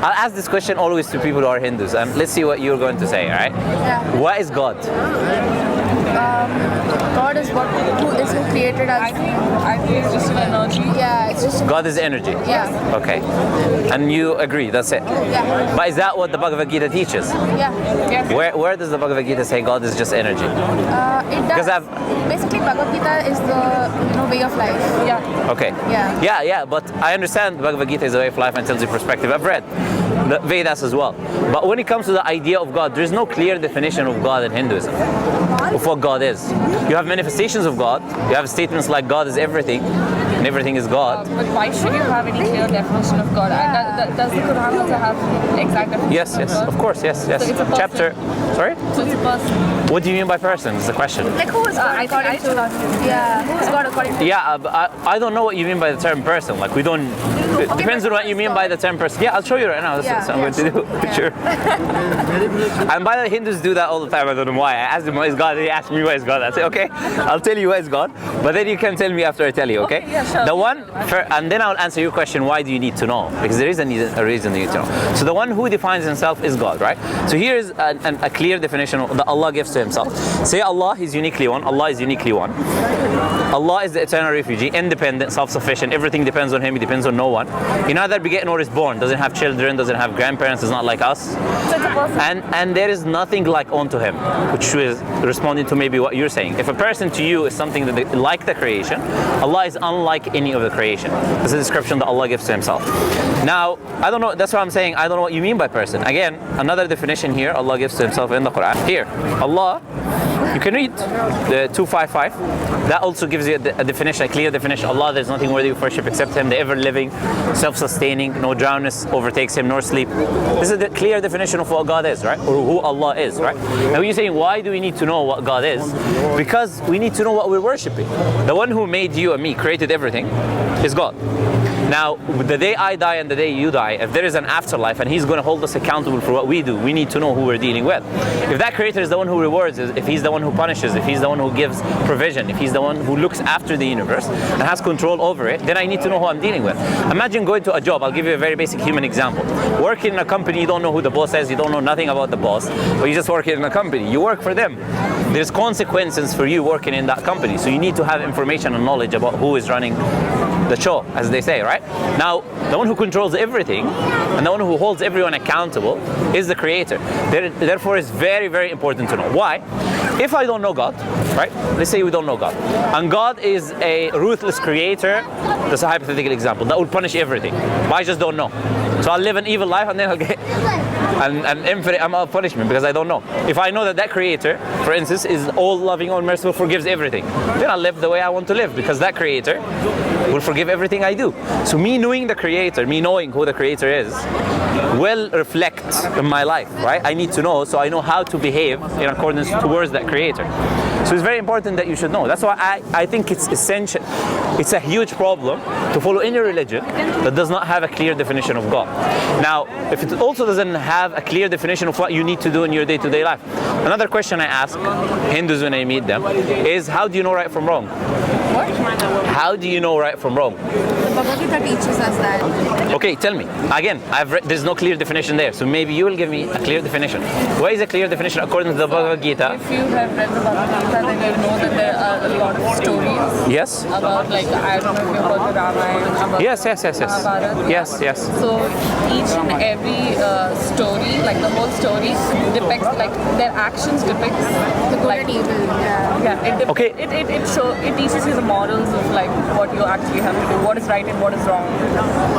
I'll ask this question always to people who are Hindus, and let's see what you're going to say, all right? Yeah. What is God? God is who created us. I think it's just an energy. Yeah, it's just. God is energy. Yeah. Okay. And you agree, that's it. Yeah. But is that what the Bhagavad Gita teaches? Yeah. Yes. Where does the Bhagavad Gita say God is just energy? It Because does. Basically, Bhagavad Gita is the way of life. Yeah. Okay. Yeah. Yeah, but I understand Bhagavad Gita is a way of life and tells you perspective. I've read the Vedas as well. But when it comes to the idea of God, there's no clear definition of God in Hinduism, of what God is. You have manifestations of God. You have statements like God is everything, and everything is God. But why should you have any clear definition of God? Does the Quran also have exact definition? Yes, of God? of course, yes. So it's a person. Chapter. Sorry? So it's a person. What do you mean by person? Is the question. Like who is God I think according I should to? ask you. Yeah. Who is God according to? Yeah, but I don't know what you mean by the term person. Like we don't. It depends on what you mean by the term person. Yeah, I'll show you right now. That's what I'm going to do. Yeah. Sure. And by the way, Hindus do that all the time. I don't know why. I asked them what is God. They asked me what is God. I say okay, I'll tell you what is God. But then you can tell me after I tell you. Okay? Yeah, sure. The one, and then I'll answer your question. Why do you need to know? Because there is a reason you need to know. So the one who defines himself is God, right? So here is a clear definition that Allah gives to Himself. Say Allah is uniquely one. Allah is uniquely one. Allah is the eternal refugee, independent, self-sufficient. Everything depends on Him. He depends on no one. He neither beget nor is born. Doesn't have children. Doesn't have grandparents. Is not like us. So it's a person. And there is nothing like unto Him, which is responding to maybe what you're saying. If a person to you is something that like the creation, Allah is unlike any of the creation. This is a description that Allah gives to Himself. Now, I don't know. That's what I'm saying. I don't know what you mean by person. Again, another definition here Allah gives to Himself in the Quran. Here, Allah. You can read the 255. That also gives you a definition, a clear definition. Allah, there's nothing worthy of worship except Him, the ever-living, self-sustaining, no drownness overtakes Him, nor sleep. This is the clear definition of what God is, right? Or who Allah is, right? Now you're saying, why do we need to know what God is? Because we need to know what we're worshiping. The one who made you and me, created everything, is God. Now, the day I die and the day you die, if there is an afterlife and He's going to hold us accountable for what we do, we need to know who we're dealing with. If that Creator is the one who rewards, if He's the one who punishes, if He's the one who gives provision, if He's the one who looks after the universe and has control over it, then I need to know who I'm dealing with. Imagine going to a job. I'll give you a very basic human example. Working in a company, you don't know who the boss is, you don't know nothing about the boss, but you just work in a company. You work for them. There's consequences for you working in that company. So you need to have information and knowledge about who is running the show, as they say, right? Now, the one who controls everything and the one who holds everyone accountable is the Creator. Therefore, it's very, very important to know. Why? If I don't know God, right? Let's say we don't know God, and God is a ruthless Creator. That's a hypothetical example. That will punish everything. But I just don't know. So I'll live an evil life and then I'll get an infinite amount of punishment because I don't know. If I know that that Creator, for instance, is all loving, all merciful, forgives everything, then I'll live the way I want to live because that Creator will forgive everything I do. So me knowing the Creator, me knowing who the Creator is, will reflect in my life, right? I need to know so I know how to behave in accordance towards that Creator. So it's very important that you should know. That's why I think it's essential. It's a huge problem to follow any religion that does not have a clear definition of God. Now, if it also doesn't have a clear definition of what you need to do in your day-to-day life. Another question I ask Hindus when I meet them is, how do you know right from wrong? What? How do you know right from wrong? The Bhagavad Gita teaches us that. Okay, tell me. Again, there's no clear definition there, so maybe you will give me a clear definition. What is a clear definition according to the Bhagavad Gita? If you have read the Bhagavad Gita, then you know that there are a lot of stories Yes? about, like, I don't know if you've heard the Ramayana, about Yes. Mahabharata. Yes. So each and every story, like the whole story, depicts, like their actions depicts The good like, and evil. Yeah. Yeah, Okay. It teaches you the morals of like what you actually have to do, what is right and what is wrong.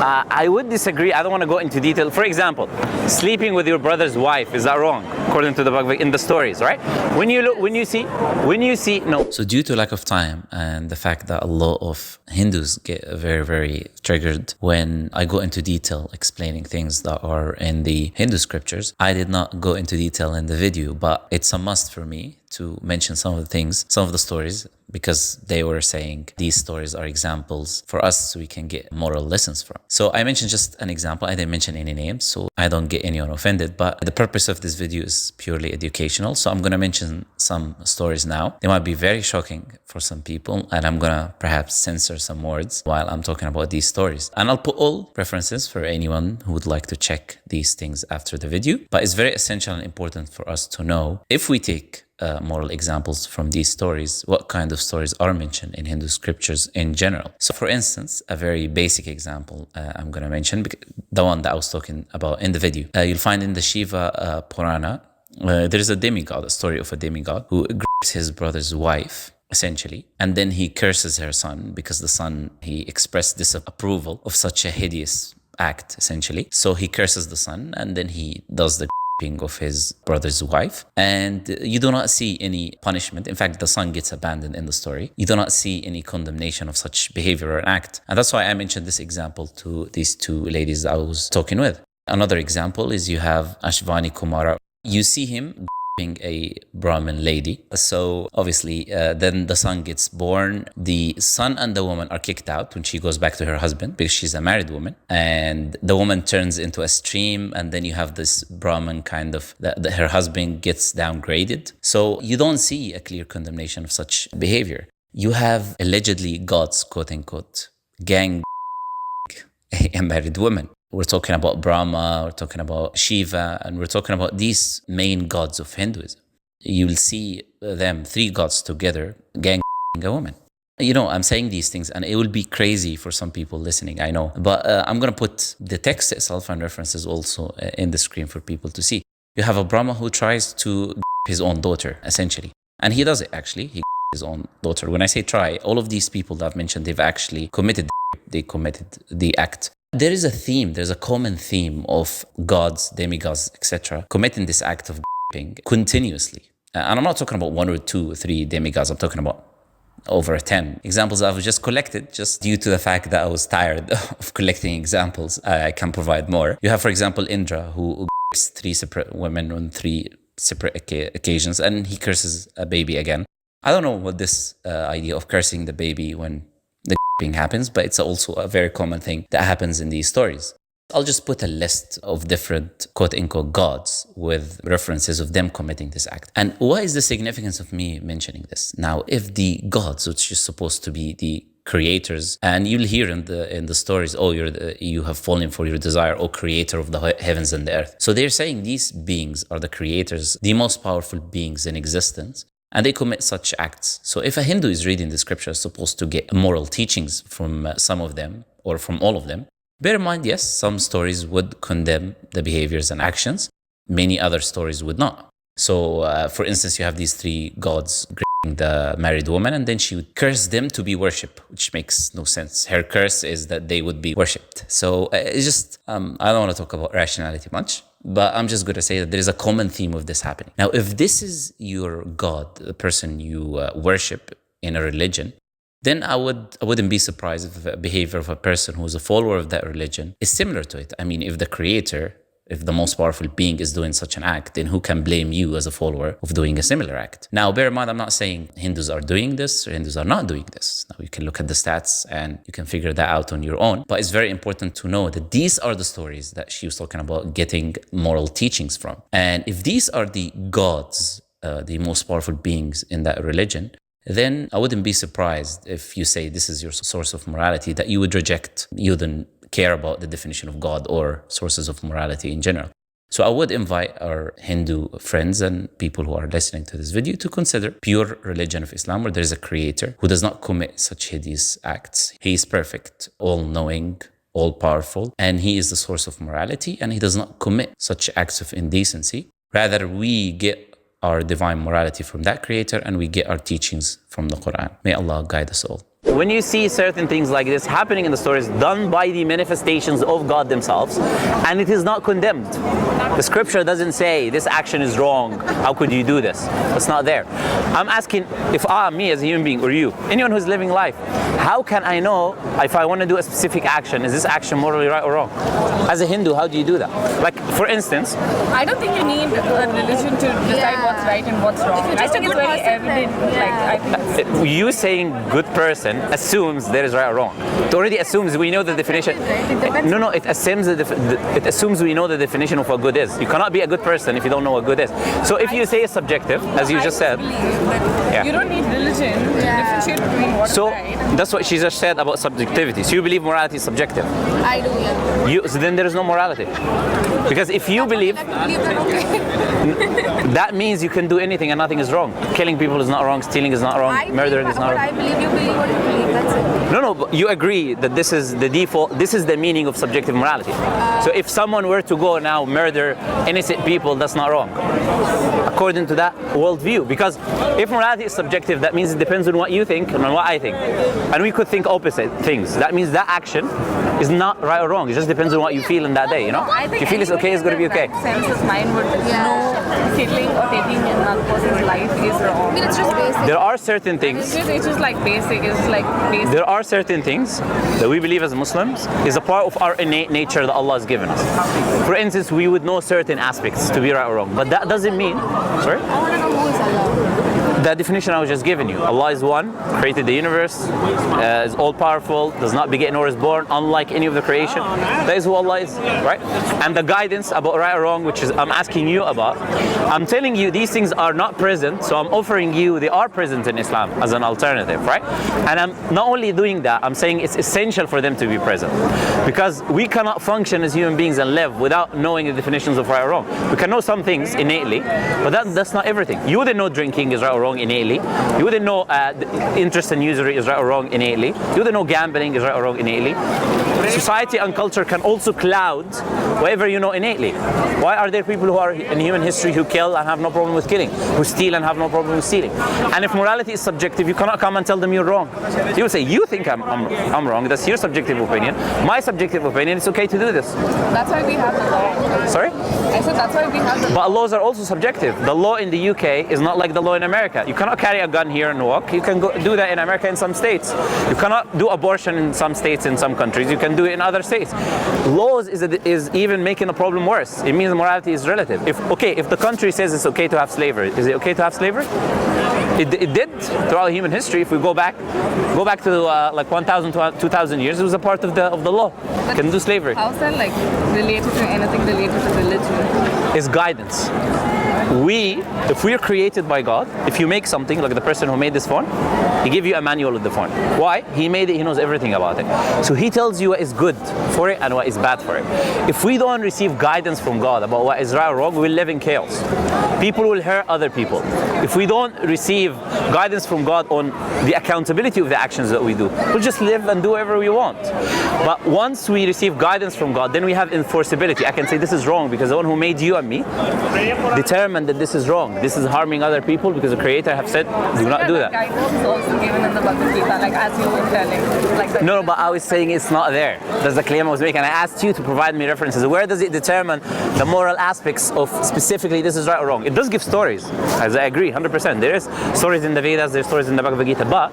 I would disagree. I don't want to go into detail. For example, sleeping with your brother's wife, is that wrong? According to the Bhagavad in the stories, right? When you see, no. So due to lack of time and the fact that a lot of Hindus get very, very triggered when I go into detail explaining things that are in the Hindu scriptures, I did not go into detail in the video, but it's a must for me to mention some of the things, some of the stories, because they were saying these stories are examples for us so we can get moral lessons from. So I mentioned just an example. I didn't mention any names, so I don't get anyone offended. But the purpose of this video is purely educational. So I'm going to mention some stories now. They might be very shocking for some people, and I'm going to perhaps censor some words while I'm talking about these stories. And I'll put all references for anyone who would like to check these things after the video. But it's very essential and important for us to know, if we take moral examples from these stories, what kind of stories are mentioned in Hindu scriptures in general. So for instance, a very basic example I'm going to mention, the one that I was talking about in the video. You'll find in the Shiva Purana, there is a demigod, a story of a demigod who grabs his brother's wife, essentially, and then he curses her son because the son, he expressed disapproval of such a hideous act, essentially. So he curses the son, and then he does the of his brother's wife, and you do not see any punishment. In fact, the son gets abandoned in the story. You do not see any condemnation of such behavior or act, and that's why I mentioned this example to these two ladies I was talking with. Another example is you have Ashwani Kumara. You see him a Brahmin lady. So obviously then the son gets born. The son and the woman are kicked out when she goes back to her husband because she's a married woman, and the woman turns into a stream, and then you have this Brahmin kind of that her husband gets downgraded. So you don't see a clear condemnation of such behavior. You have allegedly gods, quote unquote, gang a married woman. We're talking about Brahma, we're talking about Shiva, and we're talking about these main gods of Hinduism. You'll see them, three gods together, gang a woman. You know, I'm saying these things, and it will be crazy for some people listening, I know. But I'm going to put the text itself and references also in the screen for people to see. You have a Brahma who tries to his own daughter, essentially. And he does it, actually. He his own daughter. When I say try, all of these people that I've mentioned, they've actually committed the act. There is a theme, there's a common theme of gods, demigods, etc. committing this act of continuously. And I'm not talking about 1 or 2 or 3 demigods, I'm talking about over 10 examples I've just collected, just due to the fact that I was tired of collecting examples. I can provide more. You have, for example, Indra, who 3 separate women on 3 separate occasions, and he curses a baby again. I don't know what this idea of cursing the baby when the happens, but it's also a very common thing that happens in these stories. I'll just put a list of different quote-unquote gods with references of them committing this act. And what is the significance of me mentioning this? Now, if the gods, which is supposed to be the creators, and you'll hear in the stories, oh, you have fallen for your desire, oh, creator of the heavens and the earth. So they're saying these beings are the creators, the most powerful beings in existence, and they commit such acts. So if a Hindu is reading the scripture, is supposed to get moral teachings from some of them or from all of them. Bear in mind, yes, some stories would condemn the behaviors and actions. Many other stories would not. So for instance, you have these 3 gods the married woman, and then she would curse them to be worshipped, which makes no sense. Her curse is that they would be worshipped. So it's just, I don't want to talk about rationality much, but I'm just going to say that there is a common theme of this happening. Now, if this is your God, the person you worship in a religion, then I wouldn't be surprised if the behavior of a person who is a follower of that religion is similar to it. I mean, if the creator, if the most powerful being is doing such an act, then who can blame you as a follower of doing a similar act? Now, bear in mind, I'm not saying Hindus are doing this or Hindus are not doing this. Now, you can look at the stats and you can figure that out on your own. But it's very important to know that these are the stories that she was talking about getting moral teachings from. And if these are the gods, the most powerful beings in that religion, then I wouldn't be surprised if you say this is your source of morality, that you would reject, you wouldn't care about the definition of God or sources of morality in general. So I would invite our Hindu friends and people who are listening to this video to consider pure religion of Islam, where there is a creator who does not commit such hideous acts. He is perfect, all-knowing, all-powerful, and he is the source of morality, and he does not commit such acts of indecency. Rather, we get our divine morality from that creator, and we get our teachings from the Quran. May Allah guide us all. When you see certain things like this happening in the stories done by the manifestations of God themselves, and it is not condemned. The scripture doesn't say this action is wrong, how could you do this? It's not there. I'm asking, if me as a human being, or you, anyone who's living life, how can I know if I want to do a specific action, is this action morally right or wrong? As a Hindu, how do you do that? Like, for instance, I don't think you need a religion to decide what's right and what's wrong. I think it's very evident. Like, I think you saying good person assumes there is right or wrong. It already assumes we know the definition. No, it assumes it assumes we know the definition of what good is. You cannot be a good person if you don't know what good is. So if you say it's subjective, as you just said, yeah. You don't need religion to differentiate between what's So right. that's what she just said about subjectivity. So you believe morality is subjective. I do, yeah. So then there is no morality. Because if you believe, I believe that, okay. that means you can do anything and nothing is wrong. Killing people is not wrong, stealing is not wrong, murdering is not wrong. I believe you believe what you believe, that's it. No, but you agree that this is the default, this is the meaning of subjective morality. So if someone were to go now murder innocent people, that's not wrong, according to that worldview. Because if morality is subjective, that means it depends on what you think and on what I think. And we could think opposite things. That means that action is not right or wrong. It just depends on what you feel in that day, you know? I think If you feel it's okay, it's going to be okay. Sense's mind would know killing or taking another person's life is I wrong. mean, it's just basic. There are certain things. It's just like basic. It's like basic. There are certain things that we believe as Muslims is a part of our innate nature that Allah has given us. For instance, we would know certain aspects to be right or wrong, but that doesn't mean, sorry? I want to know who is Allah. The definition I was just giving you. Allah is one, created the universe, is all-powerful, does not beget nor is born, unlike any of the creation. That is who Allah is, right? And the guidance about right or wrong, which is I'm asking you about, I'm telling you these things are not present, so I'm offering you they are present in Islam as an alternative, right? And I'm not only doing that, I'm saying it's essential for them to be present. Because we cannot function as human beings and live without knowing the definitions of right or wrong. We can know some things innately, but that's not everything. You wouldn't know drinking is right or wrong innately. You wouldn't know interest in usury is right or wrong innately. You wouldn't know gambling is right or wrong innately. Society and culture can also cloud whatever you know innately. Why are there people who are in human history who kill and have no problem with killing, who steal and have no problem with stealing? And if morality is subjective, you cannot come and tell them you're wrong. You will say, you think I'm wrong, that's your subjective opinion. My subjective opinion, it's okay to do this. That's why we have the law. Sorry? I said that's why we have the law. But laws are also subjective. The law in the UK is not like the law in America. You cannot carry a gun here and walk. You can do that in America in some states. You cannot do abortion in some states, in some countries. You can do it in other states. Laws is even making the problem worse. It means morality is relative. If the country says it's okay to have slavery, is it okay to have slavery? It did throughout human history. If we go back to like 1,000 to 2,000 years, it was a part of the law. You can do slavery. How's that like related to anything related to religion? Is guidance. If we are created by God, if you make something, like the person who made this phone, he gave you a manual of the phone. Why? He made it, he knows everything about it. So he tells you what is good for it and what is bad for it. If we don't receive guidance from God about what is right or wrong, we'll live in chaos. People will hurt other people. If we don't receive guidance from God on the accountability of the actions that we do, we'll just live and do whatever we want. But once we receive guidance from God, then we have enforceability. I can say this is wrong because the one who made you and me determined that this is wrong. This is harming other people because the Creator have said, do not do that. Guidance is also given in the Bhagavad Gita, like as you were telling. Like No, but I was saying it's not there. That's the claim I was making. I asked you to provide me references. Where does it determine the moral aspects of specifically this is right or wrong? It does give stories, as I agree, 100%. There is stories in the Vedas, there's stories in the Bhagavad Gita, but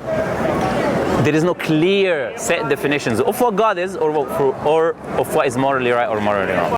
there is no clear set definitions of what God is or of what is morally right or morally wrong.